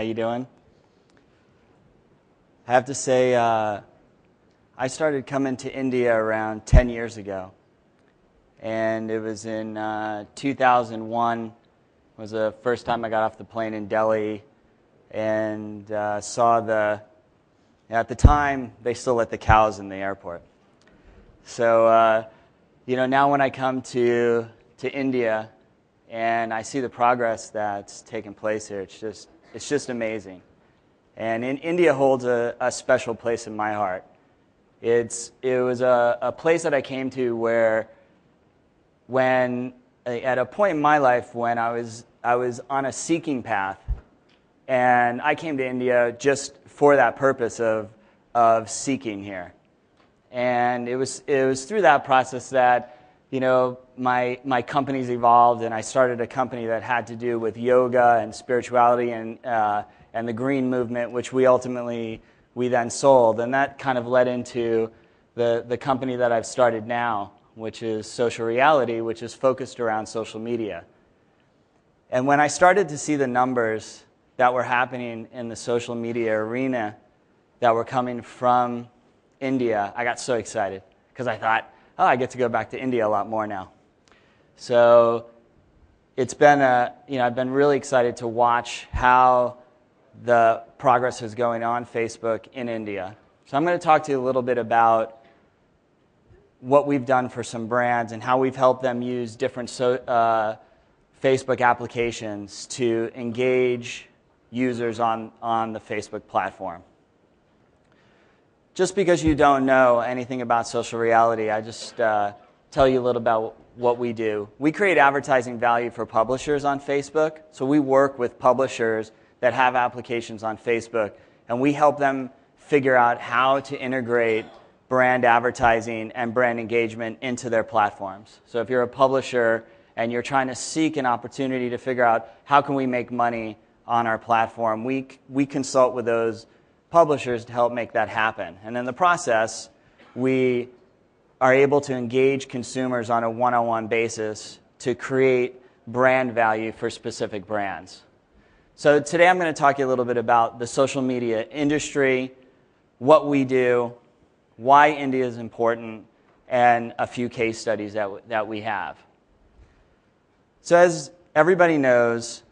you doing? I have to say, I started coming to India around 10 years ago. And it was in 2001 was the first time I got off the plane in Delhi and saw at the time, they still let the cows in the airport. So, now when I come to India and I see the progress that's taken place here, it's just amazing. And India holds a special place in my heart. It was a place that I came to where at a point in my life when I was on a seeking path, and I came to India just for that purpose of seeking here. And it was through that process that my companies evolved, and I started a company that had to do with yoga and spirituality and the green movement, which we then sold, and that kind of led into the company that I've started now, which is Social Reality, which is focused around social media. And when I started to see the numbers that were happening in the social media arena that were coming from India, I got so excited because I thought, I get to go back to India a lot more now. So it's been I've been really excited to watch how the progress is going on Facebook in India. So I'm going to talk to you a little bit about what we've done for some brands and how we've helped them use different Facebook applications to engage users on the Facebook platform. Just because you don't know anything about Social Reality, I just tell you a little about what we do. We create advertising value for publishers on Facebook. So we work with publishers that have applications on Facebook, and we help them figure out how to integrate brand advertising and brand engagement into their platforms. So if you're a publisher and you're trying to seek an opportunity to figure out how can we make money on our platform, we consult with those publishers to help make that happen. And in the process, we are able to engage consumers on a one-on-one basis to create brand value for specific brands. So today I'm going to talk to you a little bit about the social media industry, what we do, why India is important, and a few case studies that we have. So as everybody knows,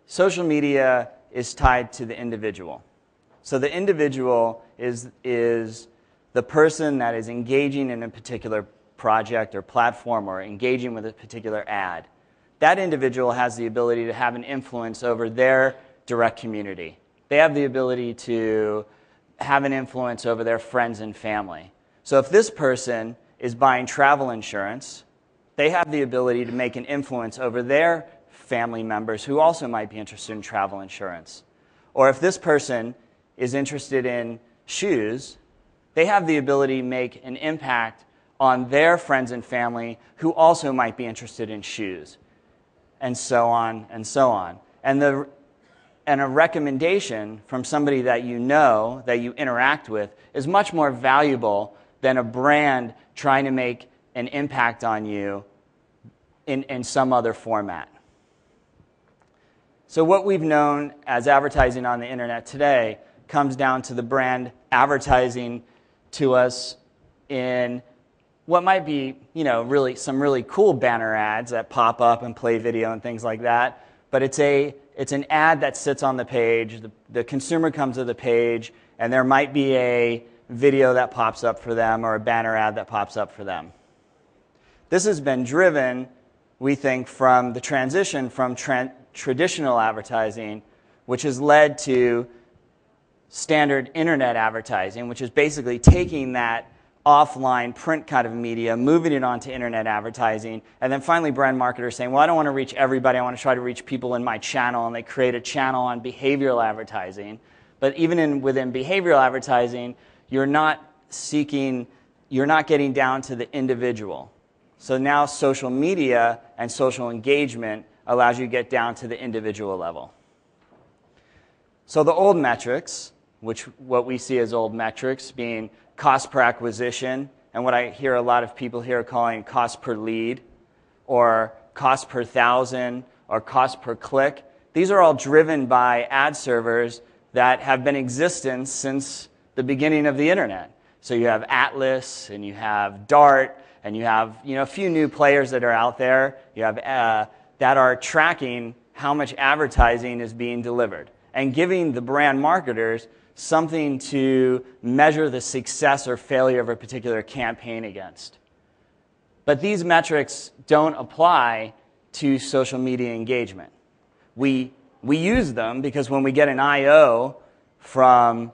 social media is tied to the individual. So the individual is the person that is engaging in a particular project or platform or engaging with a particular ad. That individual has the ability to have an influence over their direct community. They have the ability to have an influence over their friends and family. So if this person is buying travel insurance, they have the ability to make an influence over their family members who also might be interested in travel insurance. Or if this person is interested in shoes, they have the ability to make an impact on their friends and family who also might be interested in shoes, and so on and so on. And a recommendation from somebody that you know, that you interact with, is much more valuable than a brand trying to make an impact on you in some other format. So what we've known as advertising on the internet today comes down to the brand advertising to us in what might be, really some really cool banner ads that pop up and play video and things like that. But it's an ad that sits on the page. The consumer comes to the page, and there might be a video that pops up for them or a banner ad that pops up for them. This has been driven, we think, from the transition from traditional advertising, which has led to standard internet advertising, which is basically taking that offline print kind of media, moving it onto internet advertising, and then finally brand marketers saying, well, I don't want to reach everybody, I want to try to reach people in my channel, and they create a channel on behavioral advertising. But even within behavioral advertising, you're not getting down to the individual. So now social media and social engagement allows you to get down to the individual level. So the old metrics, what we see as old metrics being cost per acquisition, and what I hear a lot of people here calling cost per lead, or cost per thousand, or cost per click, These are all driven by ad servers that have been in existence since the beginning of the internet. So you have Atlas, and you have Dart, and you have a few new players that are out there. You have that are tracking how much advertising is being delivered and giving the brand marketers something to measure the success or failure of a particular campaign against. But these metrics don't apply to social media engagement. We use them because when we get an I.O. from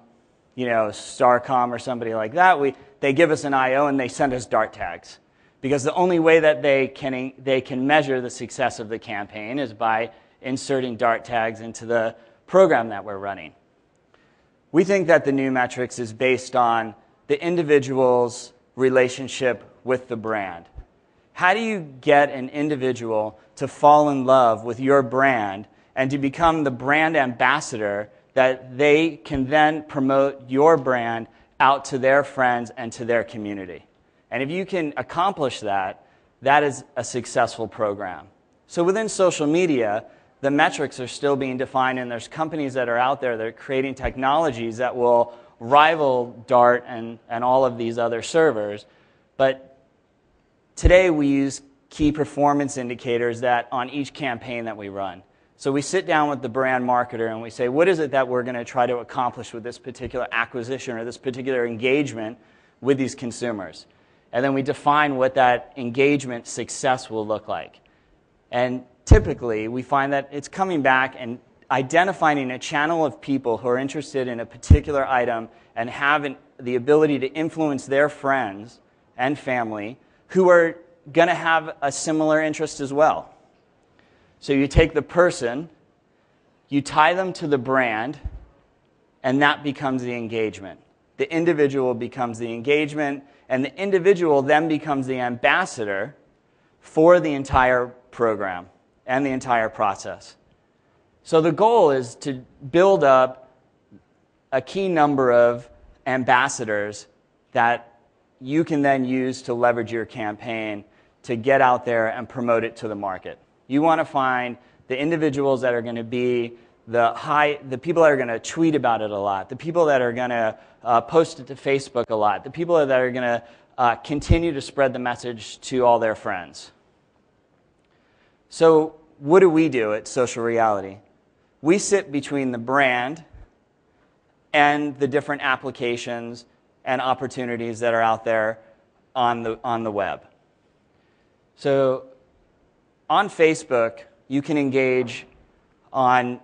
Starcom or somebody like that, they give us an I.O. and they send us Dart tags. Because the only way that they can measure the success of the campaign is by inserting Dart tags into the program that we're running. We think that the new metrics is based on the individual's relationship with the brand. How do you get an individual to fall in love with your brand and to become the brand ambassador that they can then promote your brand out to their friends and to their community? And if you can accomplish that, that is a successful program. So within social media, the metrics are still being defined, and there's companies that are out there that are creating technologies that will rival Dart and all of these other servers. But today we use key performance indicators that on each campaign that we run. So we sit down with the brand marketer and we say, what is it that we're going to try to accomplish with this particular acquisition or this particular engagement with these consumers? And then we define what that engagement success will look like. And typically, we find that it's coming back and identifying a channel of people who are interested in a particular item and have the ability to influence their friends and family who are going to have a similar interest as well. So you take the person, you tie them to the brand, and that becomes the engagement. The individual becomes the engagement, and the individual then becomes the ambassador for the entire program and the entire process. So the goal is to build up a key number of ambassadors that you can then use to leverage your campaign to get out there and promote it to the market. You want to find the individuals that are going to be the people that are going to tweet about it a lot, the people that are going to post it to Facebook a lot, the people that are going to continue to spread the message to all their friends. So what do we do at Social Reality? We sit between the brand and the different applications and opportunities that are out there on the web. So on Facebook, you can engage on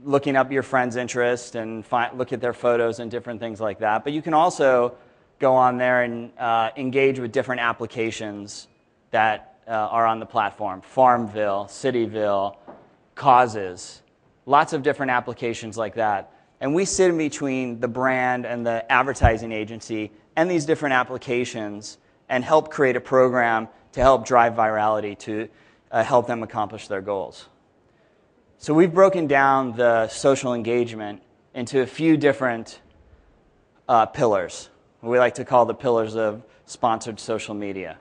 looking up your friends' interest and look at their photos and different things like that. But you can also go on there and engage with different applications that are on the platform. Farmville, Cityville, Causes, lots of different applications like that. And we sit in between the brand and the advertising agency and these different applications and help create a program to help drive virality to help them accomplish their goals. So we've broken down the social engagement into a few different pillars. We like to call the pillars of sponsored social media.